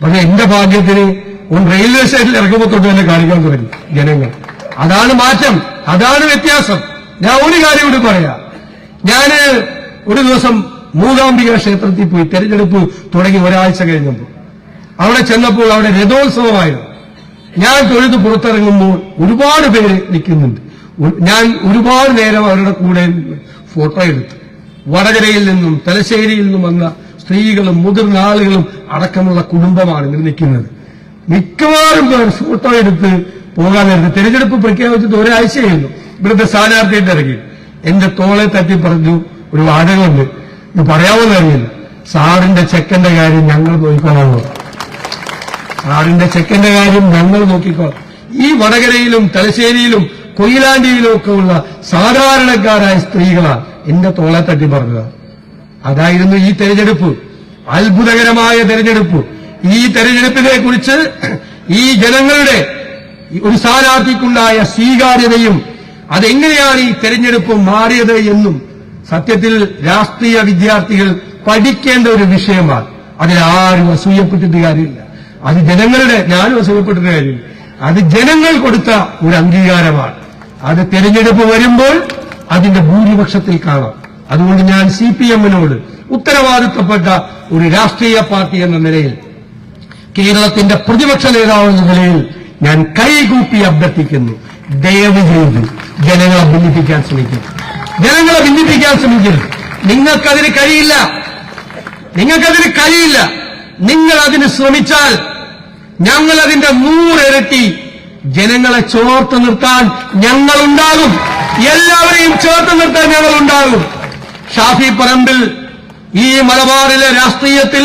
പക്ഷെ എന്റെ ഭാഗ്യത്തിന് റെയിൽവേ സ്റ്റേഷനിൽ ഇറങ്ങുമ്പോൾ തൊട്ട് തന്നെ കാണിക്കാൻ തുടങ്ങി ജനങ്ങൾ. അതാണ് മാറ്റം, അതാണ് വ്യത്യാസം. ഞാൻ ഒരു കാര്യം കൂടി പറയാം. ഞാന് ഒരു ദിവസം മൂകാംബിക ക്ഷേത്രത്തിൽ പോയി, തെരഞ്ഞെടുപ്പ് തുടങ്ങി ഒരാഴ്ച കഴിഞ്ഞപ്പോൾ അവിടെ ചെന്നപ്പോൾ അവിടെ രഥോത്സവമായിരുന്നു. ഞാൻ തൊഴുത് പുറത്തിറങ്ങുമ്പോൾ ഒരുപാട് പേര് നിൽക്കുന്നുണ്ട്. ഞാൻ ഒരുപാട് നേരം അവരുടെ കൂടെ ഫോട്ടോ എടുത്തു. വടകരയിൽ നിന്നും തലശ്ശേരിയിൽ നിന്നും വന്ന സ്ത്രീകളും മുതിർന്ന ആളുകളും അടക്കമുള്ള കുടുംബമാണ് ഇങ്ങനെ നിൽക്കുന്നത്. മിക്കവാറും പേർ ഫോട്ടോ എടുത്ത് പോകാനായിരുന്നു. തെരഞ്ഞെടുപ്പ് പ്രഖ്യാപിച്ചിട്ട് ഒരാഴ്ചയായിരുന്നു. ഇവിടുത്തെ സ്ഥാനാർത്ഥിയായിട്ട് ഇറങ്ങി എന്റെ തോളെ തട്ടി പറഞ്ഞു ഒരു വാചകമുണ്ട്, ഇത് പറയാമെന്ന് അറിയില്ല, സാറിന്റെ ചെക്കന്റെ കാര്യം ഞങ്ങൾ നോക്കിക്കോളാമോ, സാറിന്റെ ചെക്കന്റെ കാര്യം ഞങ്ങൾ നോക്കിക്കോളാം. ഈ വടകരയിലും തലശ്ശേരിയിലും കൊയിലാണ്ടിയിലും ഒക്കെ ഉള്ള സാധാരണക്കാരായ സ്ത്രീകളാണ് എന്റെ തോളെ തട്ടി പറഞ്ഞത്. അതായിരുന്നു ഈ തെരഞ്ഞെടുപ്പ്, അത്ഭുതകരമായ തെരഞ്ഞെടുപ്പ്. ഈ തെരഞ്ഞെടുപ്പിനെ കുറിച്ച് ഈ ജനങ്ങളുടെ ഒരു സ്ഥാനാർത്ഥിക്കുണ്ടായ സ്വീകാര്യതയും അതെങ്ങനെയാണ് ഈ തെരഞ്ഞെടുപ്പ് മാറിയത് എന്നും സത്യത്തിൽ രാഷ്ട്രീയ വിദ്യാർത്ഥികൾ പഠിക്കേണ്ട ഒരു വിഷയമാണ്. അതിലാരും അസൂയപ്പെട്ടിട്ട് കാര്യമില്ല. അത് ജനങ്ങളുടെ, ഞാനും അസൂയപ്പെട്ടിട്ട് കാര്യമില്ല. അത് ജനങ്ങൾ കൊടുത്ത ഒരു അംഗീകാരമാണ്. അത് തെരഞ്ഞെടുപ്പ് വരുമ്പോൾ അതിന്റെ ഭൂരിപക്ഷത്തിൽ കാണാം. അതുകൊണ്ട് ഞാൻ CPM-നോട് ഉത്തരവാദിത്തപ്പെട്ട ഒരു രാഷ്ട്രീയ പാർട്ടി എന്ന നിലയിൽ, കേരളത്തിന്റെ പ്രതിപക്ഷ നേതാവ് എന്ന നിലയിൽ ഞാൻ കൈകൂപ്പി അഭ്യർത്ഥിക്കുന്നു, ദയവ് ചെയ്ത് ജനങ്ങളെ ഭിന്നിപ്പിക്കാൻ ശ്രമിക്കരുത്. നിങ്ങൾക്കതിന് കഴിയില്ല. നിങ്ങൾ അതിന് ശ്രമിച്ചാൽ ഞങ്ങൾ അതിന്റെ 100 ഇരട്ടി ജനങ്ങളെ ചേർത്ത് നിർത്താൻ ഞങ്ങളുണ്ടാകും. എല്ലാവരെയും ചേർത്ത് നിർത്താൻ ഞങ്ങളുണ്ടാകും. ഷാഫി പറമ്പിൽ ഈ മലബാറിലെ രാഷ്ട്രീയത്തിൽ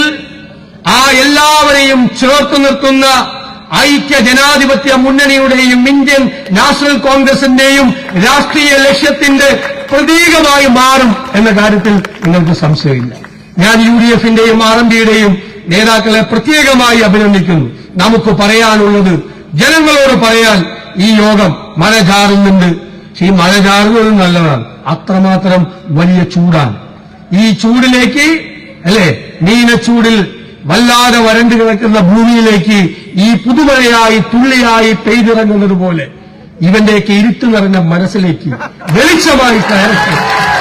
ആ എല്ലാവരെയും ചേർത്ത് നിർത്തുന്ന ഐക്യ ജനാധിപത്യ മുന്നണിയുടെയും ഇന്ത്യൻ നാഷണൽ കോൺഗ്രസിന്റെയും രാഷ്ട്രീയ ലക്ഷ്യത്തിന്റെ പ്രതീകമായി മാറും എന്ന കാര്യത്തിൽ നിങ്ങൾക്ക് സംശയമില്ല. ഞാൻ UDF-ന്റെയും RMPയുടെയും നേതാക്കളെ പ്രത്യേകമായി അഭിനന്ദിക്കുന്നു. നമുക്ക് പറയാനുള്ളത് ജനങ്ങളോട് പറയാൻ ഈ യോഗം, മഴ ചാറുന്നുണ്ട്. ഈ മഴ ചാറുന്നത് നല്ലതാണ്. അത്രമാത്രം വലിയ ചൂടാണ്. ഈ ചൂടിലേക്ക്, അല്ലെ, നീനച്ചൂടിൽ വല്ലാതെ വരണ്ടു കിടക്കുന്ന ഭൂമിയിലേക്ക് ഈ പുതുമഴയായി തുള്ളിയായി പെയ്തിറങ്ങുന്നത് പോലെ ഇവന്റെയൊക്കെ ഇരുട്ട് നിറഞ്ഞ മനസ്സിലേക്ക് വെളിച്ചമായി കയറട്ടെ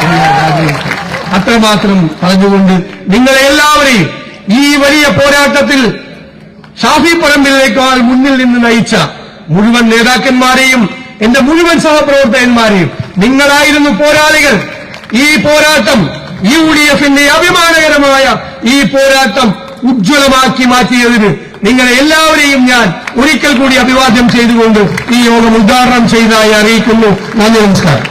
എന്ന് ഞാൻ ആഗ്രഹിക്കുന്നു. അത്രമാത്രം പറഞ്ഞുകൊണ്ട് നിങ്ങളെ എല്ലാവരെയും ഈ വലിയ പോരാട്ടത്തിൽ ഷാഫി പറമ്പിലേക്കാൾ മുന്നിൽ നിന്ന് നയിച്ച മുഴുവൻ നേതാക്കന്മാരെയും എന്റെ മുഴുവൻ സഹപ്രവർത്തകന്മാരെയും, നിങ്ങളായിരുന്നു പോരാളികൾ. ഈ പോരാട്ടം, UDF-ന്റെ അഭിമാനകരമായ ഈ പോരാട്ടം ഉജ്ജ്വലമാക്കി മാറ്റിയതിന് നിങ്ങളെ എല്ലാവരെയും ഞാൻ ഒരിക്കൽ കൂടി അഭിവാദ്യം ചെയ്തുകൊണ്ട് ഈ യോഗം ഉദ്ഘാടനം ചെയ്തതായി അറിയിക്കുന്നു. നന്ദി, നമസ്കാരം.